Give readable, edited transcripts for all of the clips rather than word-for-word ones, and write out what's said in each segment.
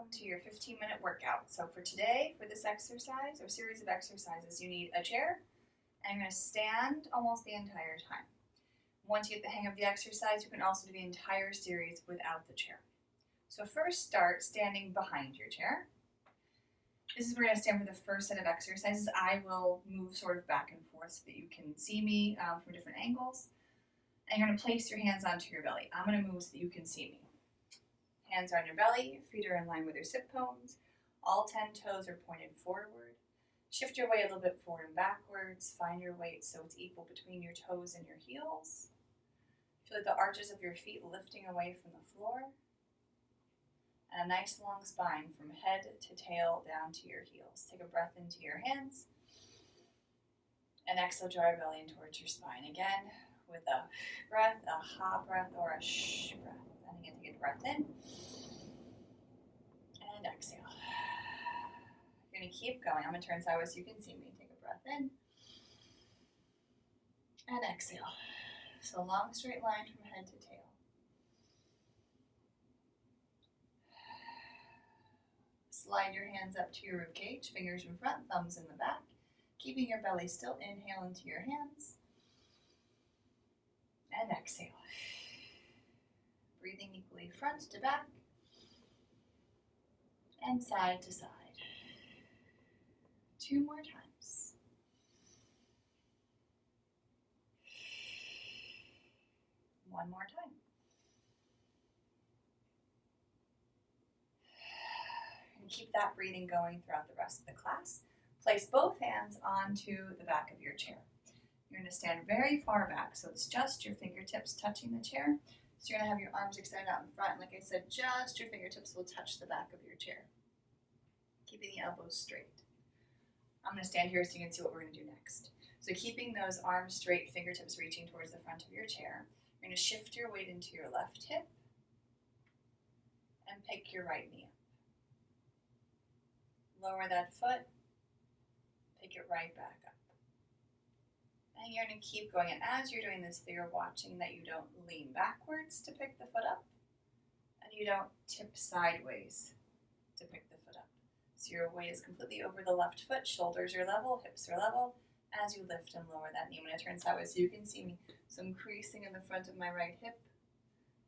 welcome to your 15-minute workout. So for today, for this exercise or series of exercises, you need a chair, and you're going to stand almost the entire time. Once you get the hang of the exercise, you can also do the entire series without the chair. So first start standing behind your chair. This is where we're going to stand for the first set of exercises. I will move sort of back and forth so that you can see me from different angles. And you're going to place your hands onto your belly. I'm going to move so that you can see me. Hands are on your belly, feet are in line with your sit bones. All 10 toes are pointed forward. Shift your weight a little bit forward and backwards. Find your weight so it's equal between your toes and your heels. Feel like the arches of your feet lifting away from the floor. And a nice long spine from head to tail down to your heels. Take a breath into your hands. And exhale, draw your belly in towards your spine. Again, with a breath, a ha breath, or a shh breath. And again, take a breath in. And exhale. You're going to keep going. I'm going to turn sideways so you can see me. Take a breath in. And exhale. So long straight line from head to tail. Slide your hands up to your rib cage, fingers in front, thumbs in the back. Keeping your belly still, inhale into your hands. And exhale. Breathing equally front to back. And side to side. 2 more times. One more time. And keep that breathing going throughout the rest of the class. Place both hands onto the back of your chair. You're going to stand very far back, so it's just your fingertips touching the chair. So you're going to have your arms extended out in front. Like I said, just your fingertips will touch the back of your chair. Keeping the elbows straight. I'm going to stand here so you can see what we're going to do next. So keeping those arms straight, fingertips reaching towards the front of your chair, you're going to shift your weight into your left hip and pick your right knee up. Lower that foot, pick it right back up. And you're going to keep going. And as you're doing this, you're watching that you don't lean backwards to pick the foot up, and you don't tip sideways to pick the foot up. So your weight is completely over the left foot, shoulders are level, hips are level. As you lift and lower that knee, I'm going to turn sideways so you can see me. So I'm creasing in the front of my right hip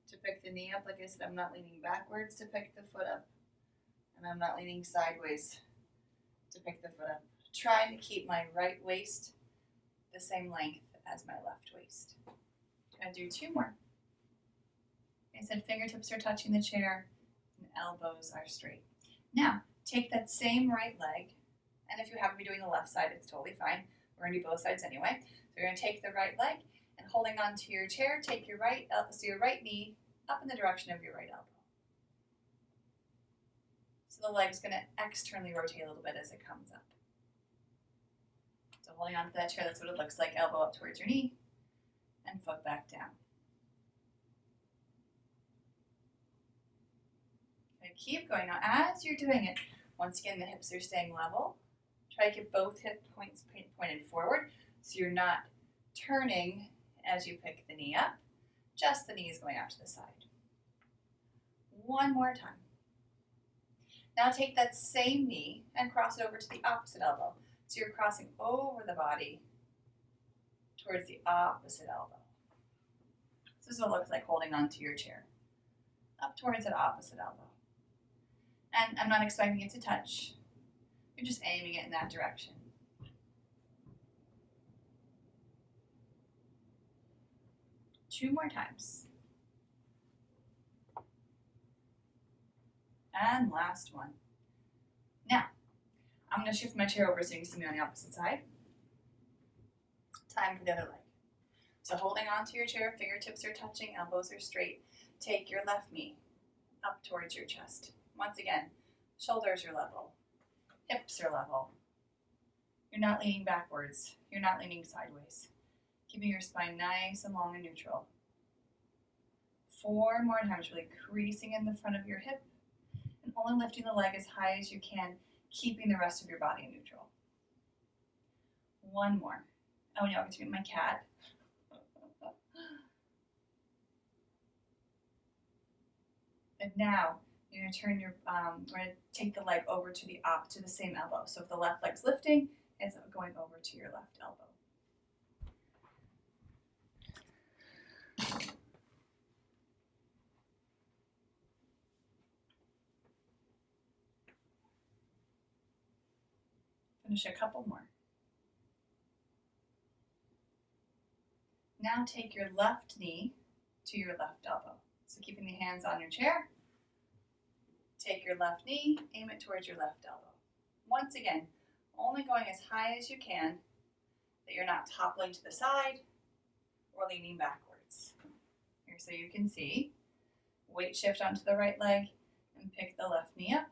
to pick the knee up. Like I said, I'm not leaning backwards to pick the foot up, and I'm not leaning sideways to pick the foot up. Trying to keep my right waist the same length as my left waist. I'm going to do 2 more. Like I said, fingertips are touching the chair and elbows are straight. Now, take that same right leg, and if you happen to be doing the left side, it's totally fine. We're going to do both sides anyway. So you're going to take the right leg, and holding onto your chair, take your right knee up in the direction of your right elbow. So the leg's going to externally rotate a little bit as it comes up. So holding onto that chair, that's what it looks like. Elbow up towards your knee, and foot back down. Okay, keep going. Now, as you're doing it, once again, the hips are staying level. Try to get both hip points pointed forward, so you're not turning as you pick the knee up. Just the knee is going out to the side. 1 more time. Now take that same knee and cross it over to the opposite elbow. So you're crossing over the body towards the opposite elbow. So this is what it looks like holding onto your chair. Up towards that opposite elbow. And I'm not expecting it to touch. You're just aiming it in that direction. Two more times. And last one. Now, I'm going to shift my chair over so you can see me on the opposite side. Time for the other leg. So holding onto your chair, fingertips are touching, elbows are straight. Take your left knee up towards your chest. Once again, shoulders are level, hips are level. You're not leaning backwards. You're not leaning sideways. Keeping your spine nice and long and neutral. 4 more times, really creasing in the front of your hip and only lifting the leg as high as you can, keeping the rest of your body neutral. 1 more. Oh no, I'm going to my cat. And now, You're going to turn your, we're going to take the leg over to the same elbow. So if the left leg's lifting, it's going over to your left elbow. Finish a couple more. Now take your left knee to your left elbow. So keeping the hands on your chair, take your left knee, aim it towards your left elbow. Once again, only going as high as you can, that you're not toppling to the side or leaning backwards. Here, so you can see, weight shift onto the right leg and pick the left knee up.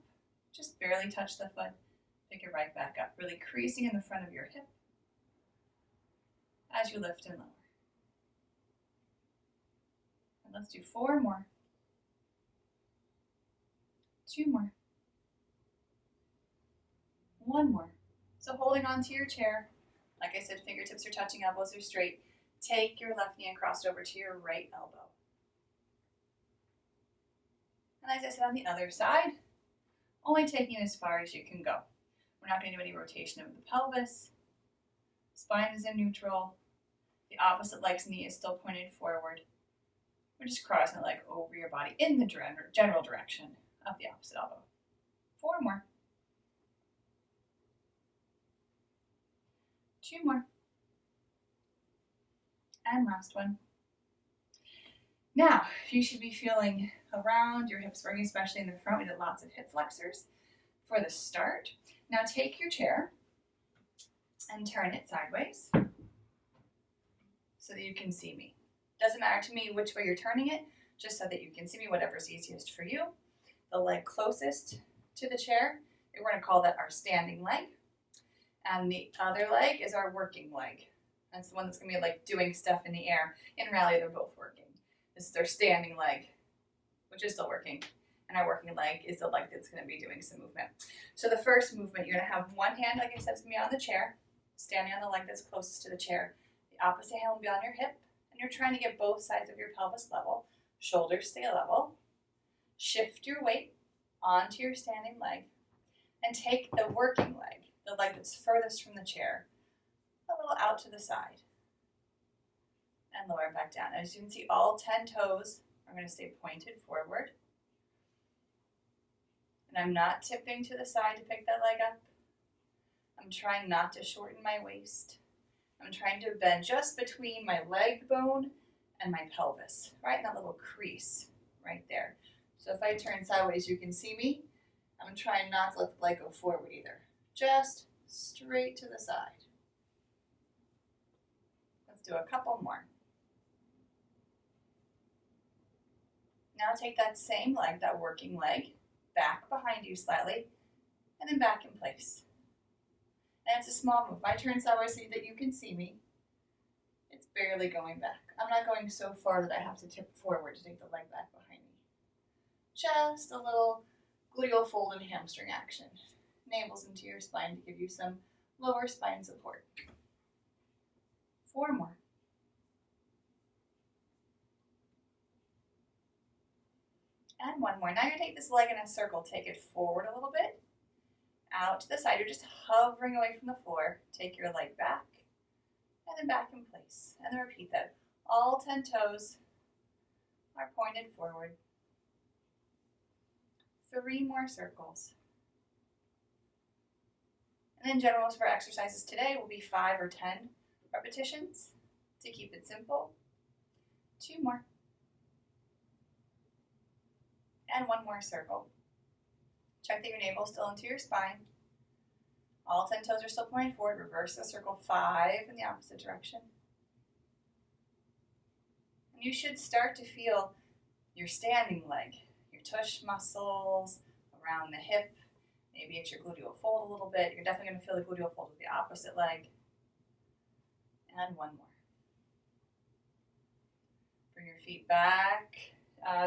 Just barely touch the foot, pick it right back up, really creasing in the front of your hip as you lift and lower. And let's do 4 more. 2 more. 1 more. So holding on to your chair, like I said, fingertips are touching, elbows are straight. Take your left knee and cross it over to your right elbow. And as I said on the other side, only taking as far as you can go. We're not going to do any rotation of the pelvis. Spine is in neutral. The opposite leg's knee is still pointed forward. We're just crossing the leg over your body in the general direction of the opposite elbow. 4 more. 2 more. And last one. Now, you should be feeling around your hips working, especially in the front. We did lots of hip flexors for the start. Now take your chair and turn it sideways so that you can see me. Doesn't matter to me which way you're turning it, just so that you can see me, whatever's easiest for you. The leg closest to the chair, we're going to call that our standing leg. And the other leg is our working leg. That's the one that's going to be like doing stuff in the air. In rally, they're both working. This is our standing leg, which is still working. And our working leg is the leg that's going to be doing some movement. So the first movement, you're going to have one hand, like I said, is going to be on the chair, standing on the leg that's closest to the chair. The opposite hand will be on your hip. And you're trying to get both sides of your pelvis level. Shoulders stay level. Shift your weight onto your standing leg. And take the working leg, the leg that's furthest from the chair, a little out to the side. And lower it back down. As you can see, all 10 toes are going to stay pointed forward. And I'm not tipping to the side to pick that leg up. I'm trying not to shorten my waist. I'm trying to bend just between my leg bone and my pelvis, right in that little crease right there. So if I turn sideways, you can see me. I'm trying not to let the leg go forward either. Just straight to the side. Let's do a couple more. Now take that same leg, that working leg, back behind you slightly, and then back in place. And it's a small move. I turn sideways so that you can see me. It's barely going back. I'm not going so far that I have to tip forward to take the leg back behind me. Just a little gluteal fold and hamstring action. Navels into your spine to give you some lower spine support. 4 more. And 1 more. Now you're going to take this leg in a circle. Take it forward a little bit. Out to the side. You're just hovering away from the floor. Take your leg back. And then back in place. And then repeat that. All 10 toes are pointed forward. 3 more circles. And then generals for exercises today will be 5 or 10 repetitions to keep it simple. 2 more. And 1 more circle. Check that your navel is still into your spine. All 10 toes are still pointed forward. Reverse the circle 5 in the opposite direction. And you should start to feel your standing leg, your tush muscles around the hip. Maybe it's your gluteal fold a little bit. You're definitely going to feel the gluteal fold with the opposite leg. And 1 more. Bring your feet back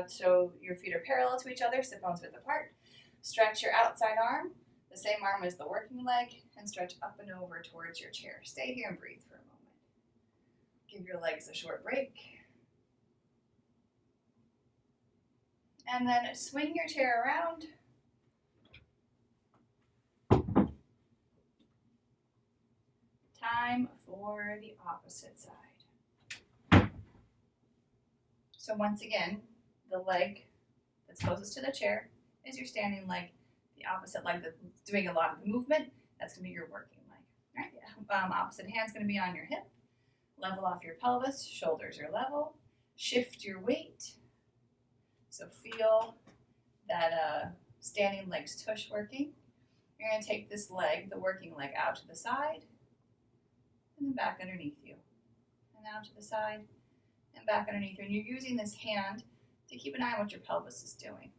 so your feet are parallel to each other, sit bones width apart. Stretch your outside arm, the same arm as the working leg, and stretch up and over towards your chair. Stay here and breathe for a moment. Give your legs a short break. And then swing your chair around. Time for the opposite side. So once again, the leg that's closest to the chair is your standing leg. The opposite leg that's doing a lot of the movement, that's going to be your working leg. All right, opposite hand's going to be on your hip. Level off your pelvis, shoulders are level. Shift your weight. So feel that standing leg's tush working. You're going to take this leg, the working leg, out to the side and then back underneath you. And out to the side and back underneath you. And you're using this hand to keep an eye on what your pelvis is doing.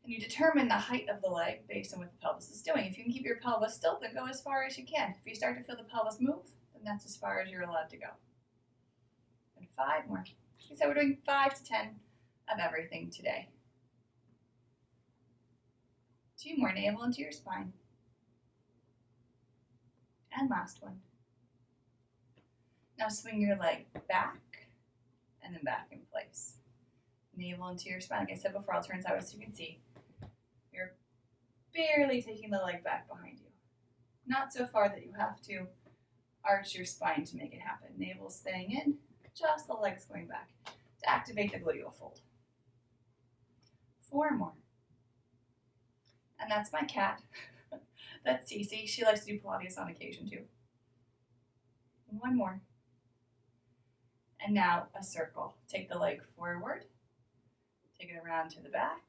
And you determine the height of the leg based on what the pelvis is doing. If you can keep your pelvis still, then go as far as you can. If you start to feel the pelvis move, then that's as far as you're allowed to go. And 5 more. So we're doing 5 to 10 of everything today. 2 more, navel into your spine. And last one. Now swing your leg back and then back in place. Navel into your spine. Like I said before, I'll turn sideways so you can see. You're barely taking the leg back behind you. Not so far that you have to arch your spine to make it happen. Navel staying in, just the legs going back to activate the gluteal fold. 4 more. And that's my cat. That's Cece. She likes to do Pilates on occasion too. 1 more. And now a circle. Take the leg forward. Take it around to the back.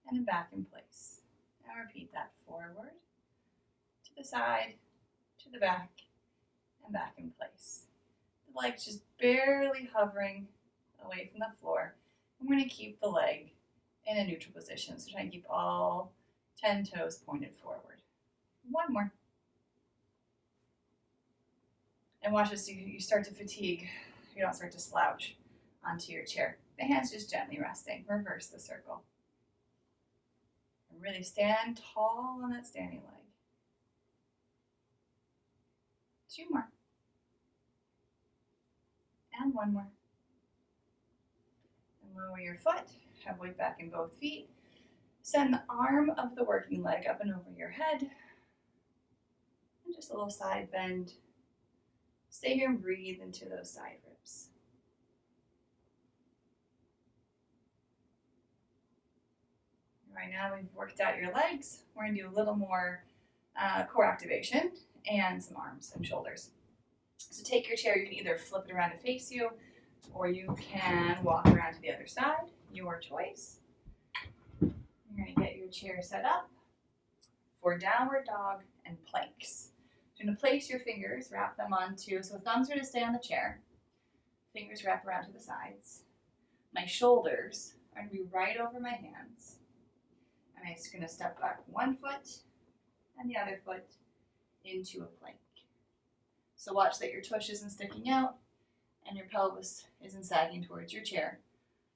And then back in place. Now repeat that forward, to the side, to the back, and back in place. The leg's just barely hovering away from the floor. And we're going to keep the leg in a neutral position. So try and keep all 10 toes pointed forward. 1 more. And watch as you start to fatigue. You don't start to slouch onto your chair. The hands just gently resting. Reverse the circle. And really stand tall on that standing leg. 2 more. And 1 more. And lower your foot. Have weight back in both feet. Send the arm of the working leg up and over your head. And just a little side bend. Stay here and breathe into those side ribs. Right now we've worked out your legs. We're going to do a little more core activation and some arms and shoulders. So take your chair. You can either flip it around to face you, or you can walk around to the other side. Your choice. You're going to get your chair set up for downward dog and planks. You're going to place your fingers, wrap them onto, so the thumbs are going to stay on the chair. Fingers wrap around to the sides. My shoulders are going to be right over my hands. And I'm just going to step back 1 foot and the other foot into a plank. So watch that your tush isn't sticking out and your pelvis isn't sagging towards your chair.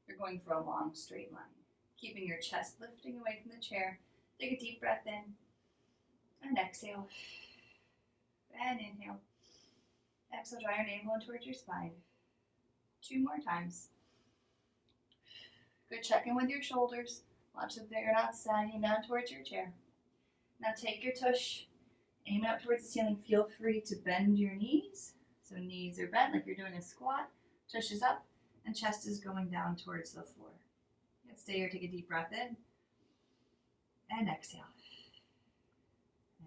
You're going for a long straight line. Keeping your chest lifting away from the chair. Take a deep breath in and exhale. And inhale. Exhale, draw your navel in towards your spine. 2 more times. Good, check in with your shoulders. Watch that they're not sagging down towards your chair. Now take your tush, aim it up towards the ceiling. Feel free to bend your knees. So knees are bent like you're doing a squat. Tush is up and chest is going down towards the floor. Let's stay here, take a deep breath in. And exhale.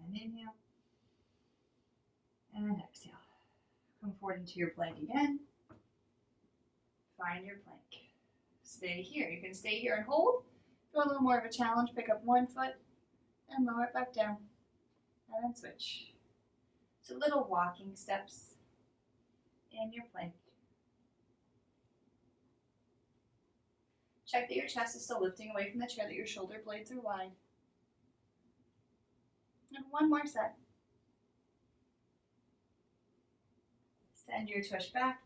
And inhale. And exhale. Come forward into your plank again. Find your plank. Stay here. You can stay here and hold. Go a little more of a challenge. Pick up 1 foot and lower it back down. And then switch. So little walking steps in your plank. Check that your chest is still lifting away from the chair, that your shoulder blades are wide. And 1 more set. Send your tush back.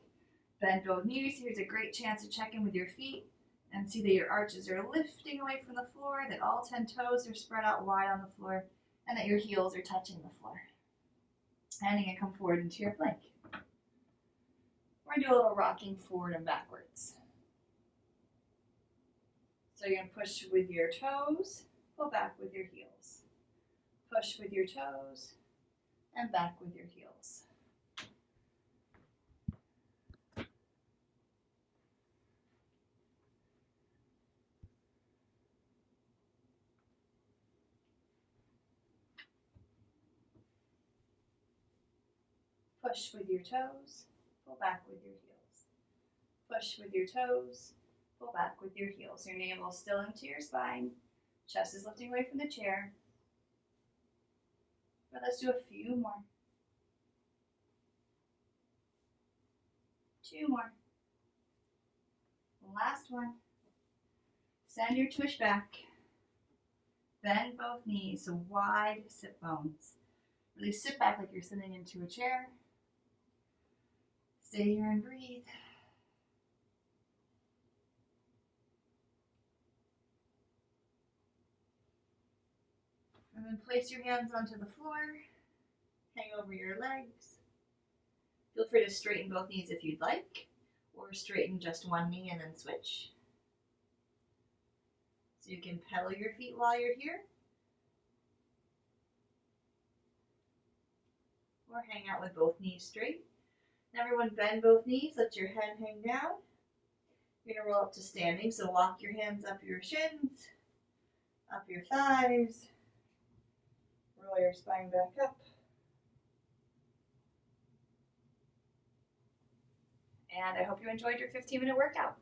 Bend both knees. Here's a great chance to check in with your feet and see that your arches are lifting away from the floor, that all 10 toes are spread out wide on the floor, and that your heels are touching the floor. And you can come forward into your plank. We're going to do a little rocking forward and backwards. So you're going to push with your toes, pull back with your heels. Push with your toes and back with your heels. Push with your toes, pull back with your heels. Push with your toes, pull back with your heels. Your navel still into your spine. Chest is lifting away from the chair. But let's do a few more. 2 more. Last one. Send your tush back. Bend both knees, so wide sit bones. Really sit back like you're sitting into a chair. Stay here and breathe. And then place your hands onto the floor. Hang over your legs. Feel free to straighten both knees if you'd like, or straighten just one knee and then switch. So you can pedal your feet while you're here, or hang out with both knees straight. And everyone bend both knees, let your head hang down. You're going to roll up to standing, so walk your hands up your shins, up your thighs, roll your spine back up. And I hope you enjoyed your 15-minute workout.